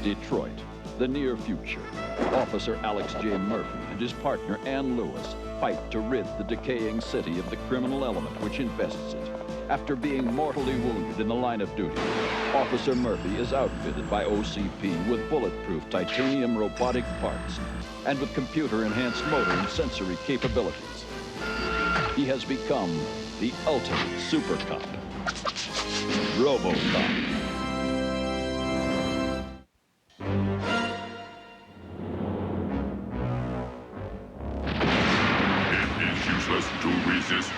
Detroit, the near future. Officer Alex J. Murphy and his partner Ann Lewis fight to rid the decaying city of the criminal element which infests it. After being mortally wounded in the line of duty, Officer Murphy is outfitted by OCP with bulletproof titanium robotic parts and with computer-enhanced motor and sensory capabilities. He has become the ultimate super cop, RoboCop. To resist.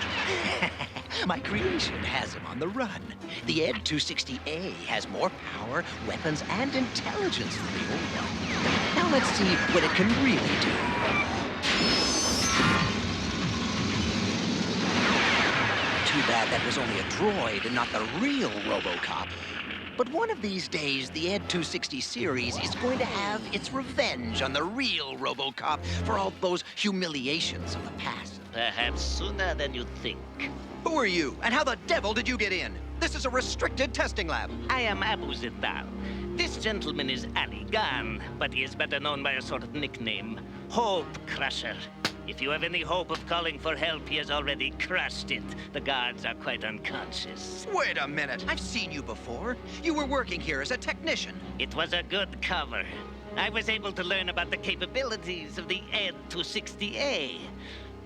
My creation has him on the run. The Ed 260A has more power, weapons, and intelligence than the old one. Now let's see what it can really do. Too bad that was only a droid and not the real RoboCop. But one of these days, the Ed 260 series is going to have its revenge on the real RoboCop for all those humiliations of the past. Perhaps sooner than you think. Who are you, and how the devil did you get in? This is a restricted testing lab. I am Abu Zindal. This gentleman is Ali Khan, but he is better known by a sort of nickname, Hope Crusher. If you have any hope of calling for help, he has already crushed it. The guards are quite unconscious. Wait a minute, I've seen you before. You were working here as a technician. It was a good cover. I was able to learn about the capabilities of the Ed 260A.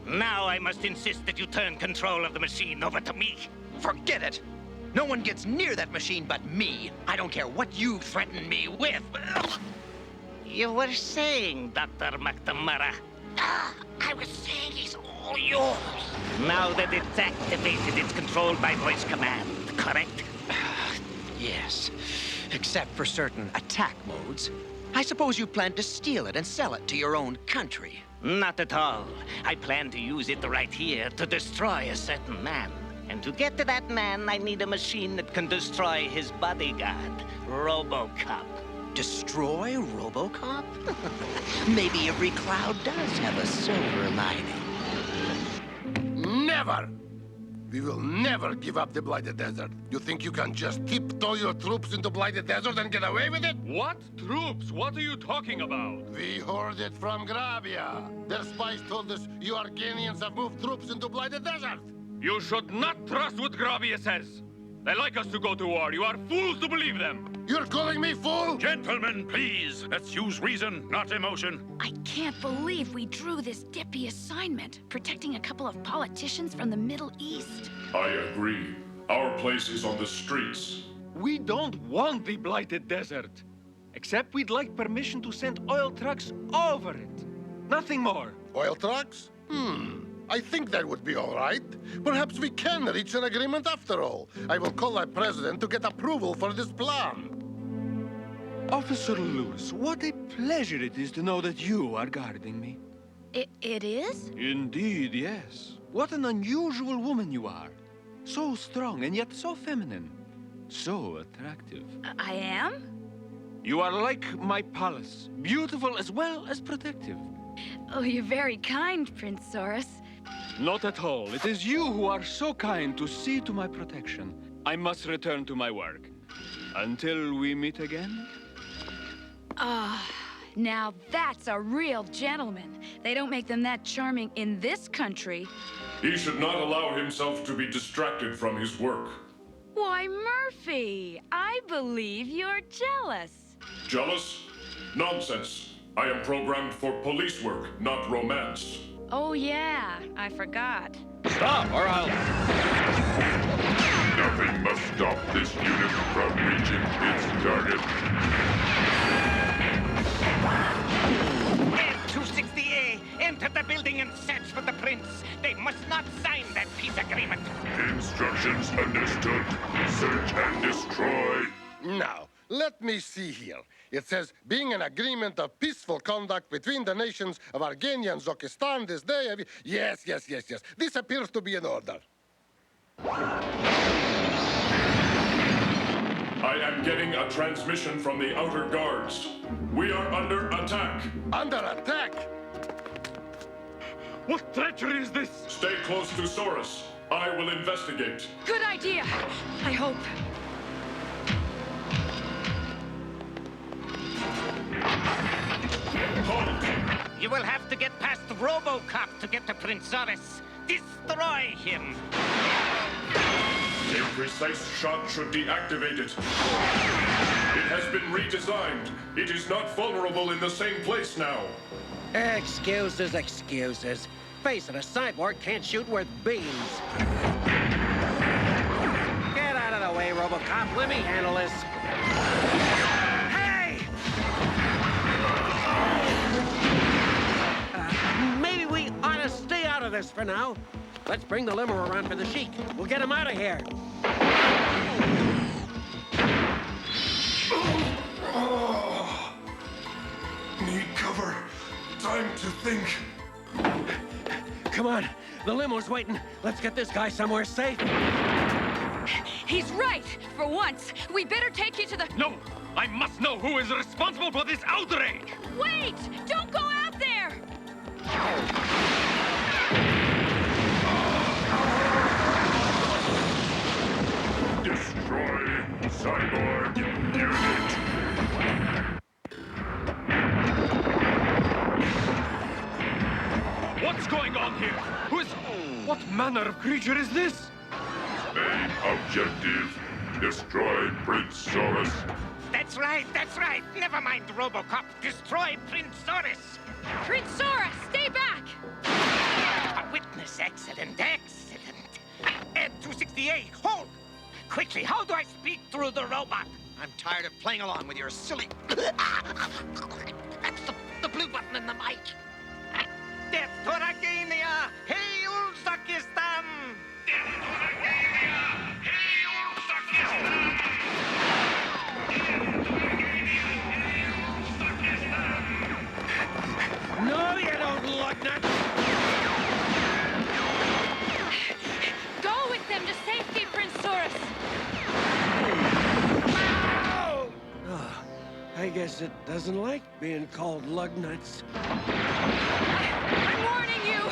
Now I must insist that you turn control of the machine over to me. Forget it! No one gets near that machine but me. I don't care what you threaten me with. You were saying, Dr. McNamara. I was saying he's all yours. Now that it's activated, it's controlled by voice command, correct? Yes, except for certain attack modes. I suppose you plan to steal it and sell it to your own country. Not at all. I plan to use it right here to destroy a certain man. And to get to that man, I need a machine that can destroy his bodyguard, RoboCop. Destroy RoboCop? Maybe every cloud does have a silver lining. Never! We will never give up the Blighted Desert. You think you can just tiptoe your troops into Blighted Desert and get away with it? What troops? What are you talking about? We heard it from Grabia. Their spies told us you Arganians have moved troops into Blighted Desert. You should not trust what Gravia says. They like us to go to war. You are fools to believe them. You're calling me fool? Gentlemen, please. Let's use reason, not emotion. I can't believe we drew this dippy assignment, protecting a couple of politicians from the Middle East. I agree. Our place is on the streets. We don't want the Blighted Desert. Except we'd like permission to send oil trucks over it. Nothing more. Oil trucks? I think that would be all right. Perhaps we can reach an agreement after all. I will call our president to get approval for this plan. Officer Lewis, what a pleasure it is to know that you are guarding me. It is? Indeed, yes. What an unusual woman you are. So strong and yet so feminine. So attractive. I am? You are like my palace. Beautiful as well as protective. Oh, you're very kind, Prince Saurus. Not at all. It is you who are so kind to see to my protection. I must return to my work. Until we meet again? Now that's a real gentleman. They don't make them that charming in this country. He should not allow himself to be distracted from his work. Why, Murphy, I believe you're jealous. Jealous? Nonsense. I am programmed for police work, not romance. Oh, yeah, I forgot. Stop, or I'll... Nothing must stop this unit from reaching its target. Ed 260A, enter the building and search for the prince. They must not sign that peace agreement. Instructions understood. Search and destroy. Now, let me see here. It says, being an agreement of peaceful conduct between the nations of Argenia and Zokistan this day of... Yes. This appears to be in order. I am getting a transmission from the outer guards. We are under attack. Under attack? What treachery is this? Stay close to Saurus. I will investigate. Good idea, I hope. will have to get past RoboCop to get to Prince Zoris. Destroy him! A precise shot should deactivate it. It has been redesigned. It is not vulnerable in the same place now. Excuses, excuses. Face it, a cyborg can't shoot worth beans. Get out of the way, RoboCop. Let me handle this. Hey! Maybe we ought to stay out of this for now. Let's bring the limo around for the Sheik. We'll get him out of here. Need cover. Time to think. Come on, the limo's waiting. Let's get this guy somewhere safe. He's right. For once, we better take you to the... No! I must know who is responsible for this outrage! Wait! Don't go out there! Destroy cyborg unit. What's going on here? What manner of creature is this? Main objective: destroy Prince Zoris. That's right, that's right. Never mind RoboCop. Destroy Prince Zoris. Prince Sora, stay back! A witness accident. Ed 260A, hold! Quickly, how do I speak through the robot? I'm tired of playing along with your silly... That's the blue button in the mic. Death to Ragania! Hey, Uzbekistan! Death to Ragania! Hey, Uzbekistan! No, you don't, Lugnut! Go with them to safety, Prince Saurus! Oh, I guess it doesn't like being called Lugnuts. I'm warning you!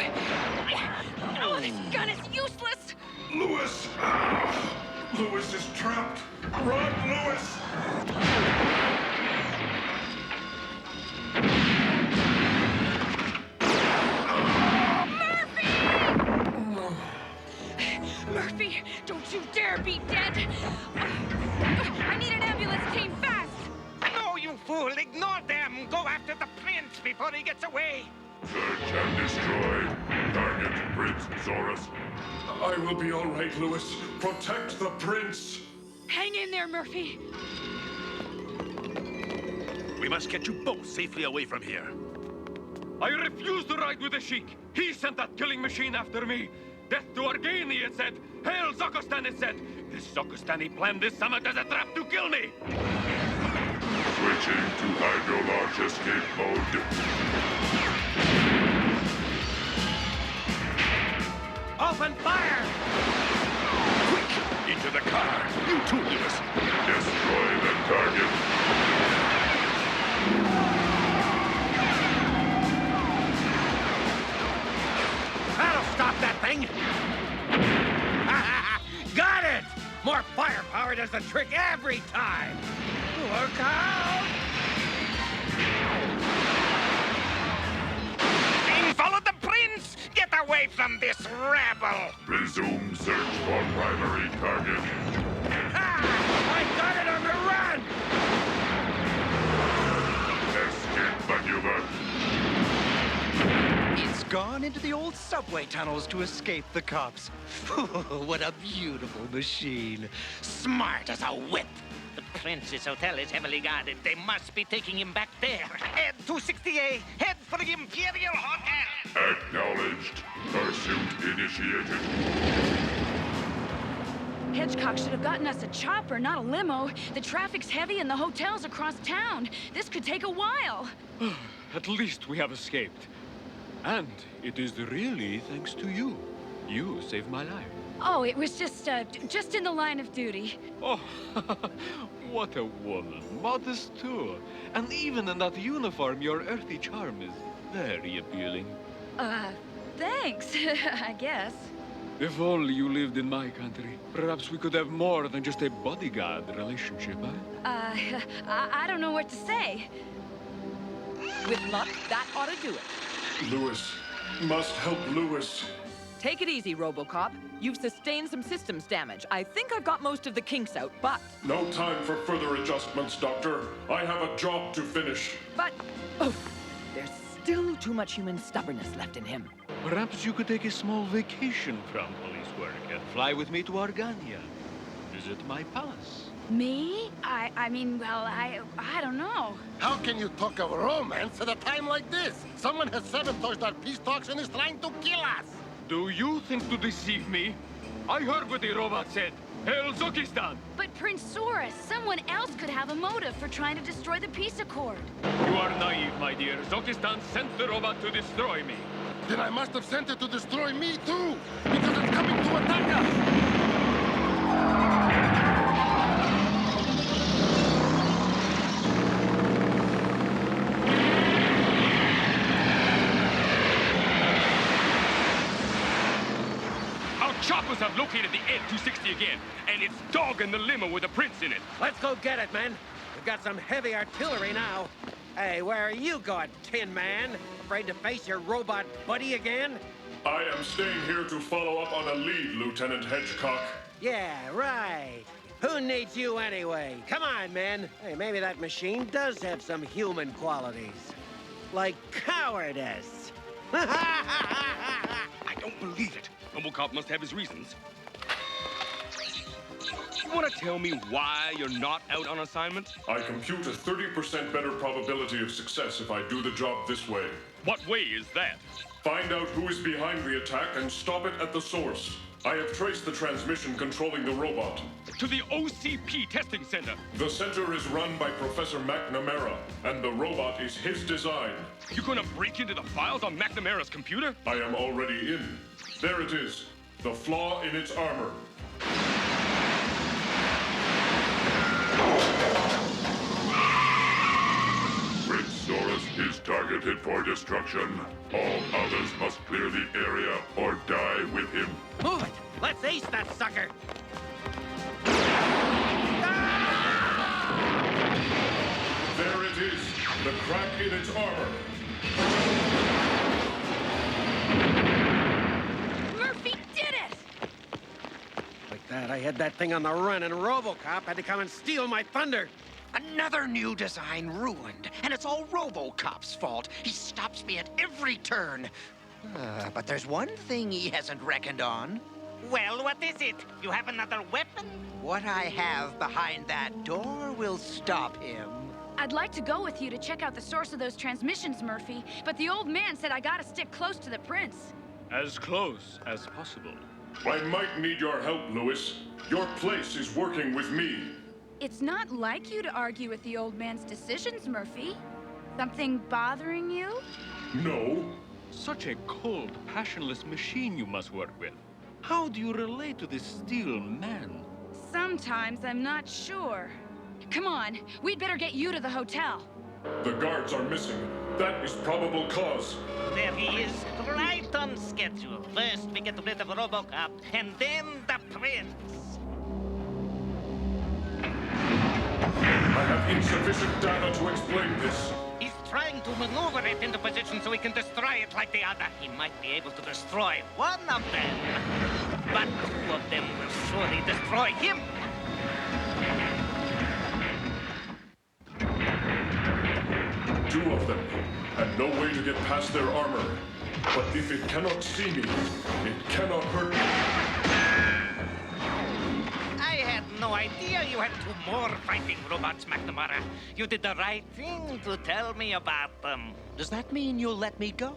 Oh, this gun is useless! Lewis! Lewis is trapped. Run, Lewis! Murphy, don't you dare be dead! I need an ambulance team fast! No, you fool! Ignore them! Go after the prince before he gets away! Search and destroy. Target Prince Zoris. I will be all right, Lewis. Protect the prince. Hang in there, Murphy! We must get you both safely away from here. I refuse to ride with the Sheik. He sent that killing machine after me. Death to Argani, it said. Hail Zokostan, it said. This Zokostani planned this summit as a trap to kill me. Switching to hydro-launch escape mode. Open fire! Quick! Into the car! You too, Lewis! Destroy the target. That'll stop that thing! Got it! More firepower does the trick every time! Look out! Follow the prince! Get away from this rebel! Resume search for primary target. I got it on the run! Escape maneuver. It's gone into the old subway tunnels to escape the cops. What a beautiful machine. Smart as a whip. The prince's hotel is heavily guarded. They must be taking him back there. Ed 260A, head for the Imperial Hotel! Acknowledged. Pursuit initiated. Hedgecock should have gotten us a chopper, not a limo. The traffic's heavy and the hotel's across town. This could take a while. At least we have escaped. And it is really thanks to you. You saved my life. Oh, it was just in the line of duty. Oh, what a woman. Modest too. And even in that uniform, your earthy charm is very appealing. Thanks, I guess. If only you lived in my country. Perhaps we could have more than just a bodyguard relationship, eh? I don't know what to say. With luck, that ought to do it. Lewis. Must help Lewis. Take it easy, RoboCop. You've sustained some systems damage. I think I've got most of the kinks out, but... No time for further adjustments, Doctor. I have a job to finish. But... Oh, there's still too much human stubbornness left in him. Perhaps you could take a small vacation from police work and fly with me to Argania. Visit my palace. Me? I mean, well, I don't know. How can you talk of romance at a time like this? Someone has sabotaged our peace talks and is trying to kill us. Do you think to deceive me? I heard what the robot said. Hail Zokistan! But Prince Saurus, someone else could have a motive for trying to destroy the peace accord. You are naive, my dear. Zokistan sent the robot to destroy me. Then I must have sent it to destroy me too, because it's coming to attack us. Choppers have located the Ed 260 again, and it's dogging the limo with the prince in it. Let's go get it, men. We've got some heavy artillery now. Hey, where are you going, Tin Man? Afraid to face your robot buddy again? I am staying here to follow up on a lead, Lieutenant Hedgecock. Yeah, right. Who needs you anyway? Come on, men. Hey, maybe that machine does have some human qualities. Like cowardice. I don't believe it. RoboCop must have his reasons. You want to tell me why you're not out on assignment? I compute a 30% better probability of success if I do the job this way. What way is that? Find out who is behind the attack and stop it at the source. I have traced the transmission controlling the robot. To the OCP testing center. The center is run by Professor McNamara, and the robot is his design. You gonna break into the files on McNamara's computer? I am already in. There it is. The flaw in its armor. Prince Saurus is targeted for destruction. All others must clear the area or die with him. Move it! Let's ace that sucker! There it is. The crack in its armor. Murphy did it! Like that, I had that thing on the run, and RoboCop had to come and steal my thunder. Another new design ruined, and it's all RoboCop's fault. He stops me at every turn. But there's one thing he hasn't reckoned on. Well, what is it? You have another weapon? What I have behind that door will stop him. I'd like to go with you to check out the source of those transmissions, Murphy, but the old man said I gotta stick close to the prince. As close as possible. I might need your help, Lewis. Your place is working with me. It's not like you to argue with the old man's decisions, Murphy. Something bothering you? No. Such a cold, passionless machine you must work with. How do you relate to this steel man? Sometimes I'm not sure. Come on, we'd better get you to the hotel. The guards are missing. That is probable cause. There he is, right on schedule. First, we get rid of RoboCop, and then the prince. I have insufficient data to explain this. He's trying to maneuver it into position so he can destroy it like the other. He might be able to destroy one of them, but two of them will surely destroy him. Two of them, and no way to get past their armor. But if it cannot see me, it cannot hurt me. I had no idea you had two more fighting robots, McNamara. You did the right thing to tell me about them. Does that mean you'll let me go?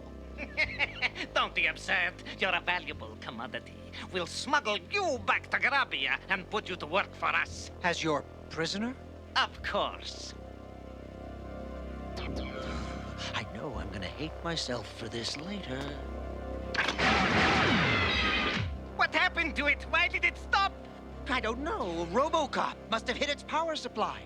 Don't be absurd. You're a valuable commodity. We'll smuggle you back to Grabia and put you to work for us. As your prisoner? Of course. I know I'm gonna hate myself for this later. What happened to it? Why did it stop? I don't know. RoboCop must have hit its power supply.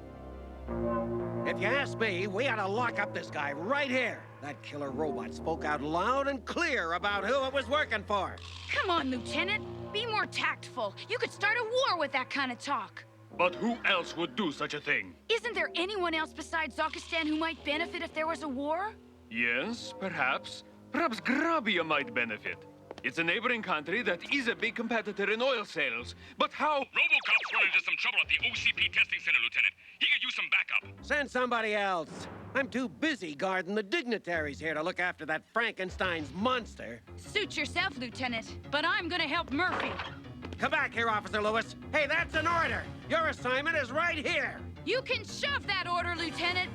If you ask me, we ought to lock up this guy right here. That killer robot spoke out loud and clear about who it was working for. Come on, Lieutenant. Be more tactful. You could start a war with that kind of talk. But who else would do such a thing? Isn't there anyone else besides Zokistan who might benefit if there was a war? Yes, perhaps. Perhaps Grabia might benefit. It's a neighboring country that is a big competitor in oil sales. But how? RoboCop's run into some trouble at the OCP testing center, Lieutenant. He could use some backup. Send somebody else. I'm too busy guarding the dignitaries here to look after that Frankenstein's monster. Suit yourself, Lieutenant, but I'm gonna help Murphy. Come back here, Officer Lewis. Hey, that's an order. Your assignment is right here. You can shove that order, Lieutenant.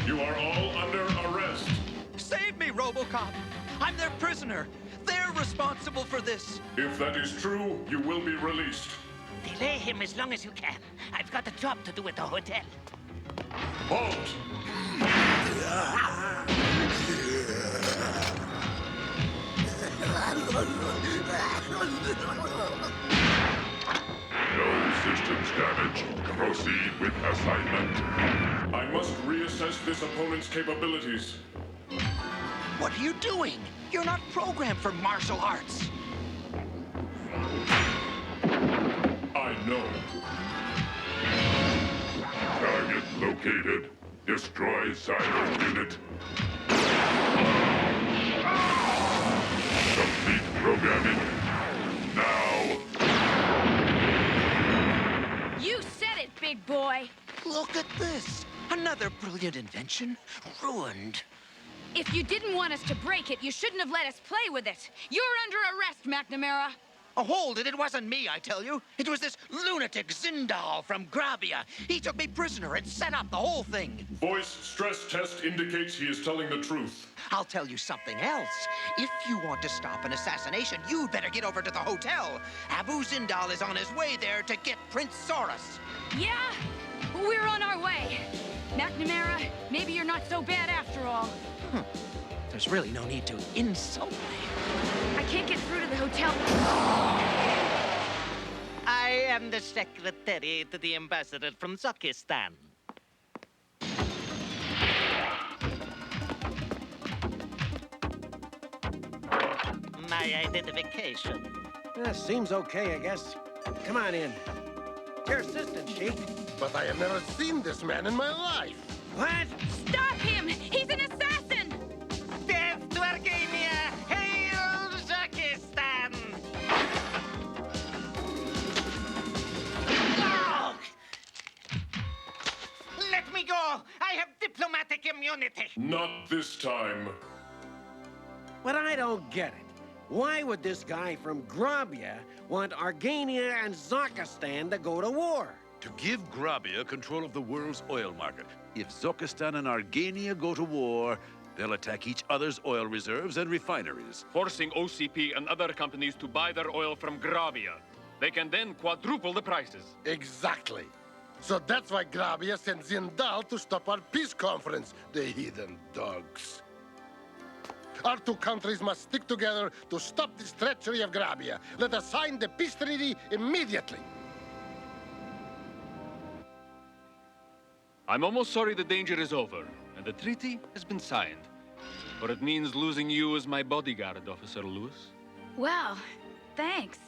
You are all under arrest. Save me, RoboCop! I'm their prisoner. They're responsible for this. If that is true, you will be released. Delay him as long as you can. I've got a job to do at the hotel. Halt! No systems damage. Proceed with assignment. I must reassess this opponent's capabilities. What are you doing? You're not programmed for martial arts. I know. Target located. Destroy silent unit. Complete programming. Now. You said it, big boy. Look at this. Another brilliant invention ruined. If you didn't want us to break it, you shouldn't have let us play with it. You're under arrest, McNamara. Oh, hold it. It wasn't me, I tell you. It was this lunatic Zindal from Grabia. He took me prisoner and set up the whole thing. Voice stress test indicates he is telling the truth. I'll tell you something else. If you want to stop an assassination, you'd better get over to the hotel. Abu Zindal is on his way there to get Prince Saurus. Yeah, we're on our way. McNamara, maybe you're not so bad after all. There's really no need to insult me. I can't get through to the hotel. I am the secretary to the ambassador from Uzbekistan. My identification. Seems okay, I guess. Come on in. Your assistant, Sheik. But I have never seen this man in my life. What? Stop him! He's an assassin! Death to Argania! Hail Uzbekistan! Oh! Let me go! I have diplomatic immunity! Not this time. But I don't get it. Why would this guy from Grabia want Argania and Uzbekistan to go to war? To give Grabia control of the world's oil market. If Uzbekistan and Argania go to war, they'll attack each other's oil reserves and refineries. Forcing OCP and other companies to buy their oil from Grabia. They can then quadruple the prices. Exactly. So that's why Grabia sent Zindal to stop our peace conference, the heathen dogs. Our two countries must stick together to stop this treachery of Grabia. Let us sign the peace treaty immediately. I'm almost sorry the danger is over, and the treaty has been signed. For it means losing you as my bodyguard, Officer Lewis. Well, thanks.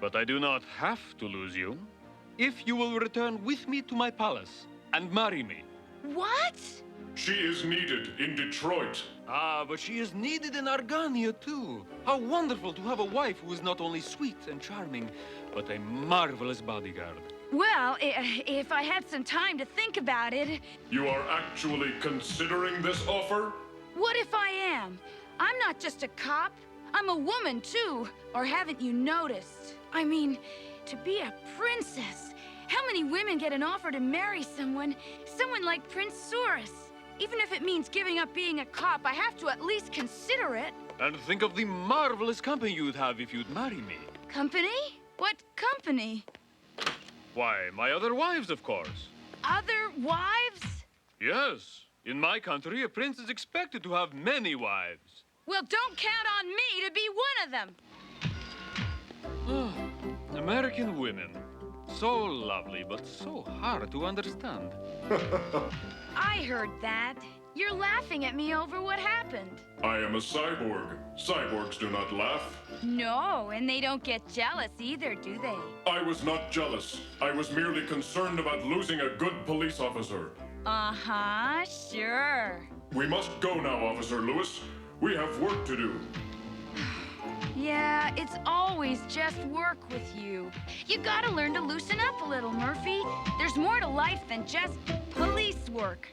But I do not have to lose you. If you will return with me to my palace and marry me. What? She is needed in Detroit. Ah, but she is needed in Argania, too. How wonderful to have a wife who is not only sweet and charming, but a marvelous bodyguard. Well, if I had some time to think about it... You are actually considering this offer? What if I am? I'm not just a cop. I'm a woman, too. Or haven't you noticed? I mean, to be a princess. How many women get an offer to marry someone like Prince Saurus? Even if it means giving up being a cop, I have to at least consider it. And think of the marvelous company you'd have if you'd marry me. Company? What company? Why, my other wives, of course. Other wives? Yes. In my country, a prince is expected to have many wives. Well, don't count on me to be one of them. American women. So lovely, but so hard to understand. I heard that. You're laughing at me over what happened. I am a cyborg. Cyborgs do not laugh. No, and they don't get jealous either, do they? I was not jealous. I was merely concerned about losing a good police officer. Uh-huh, sure. We must go now, Officer Lewis. We have work to do. Yeah, it's always just work with you. You gotta learn to loosen up a little, Murphy. There's more to life than just police work.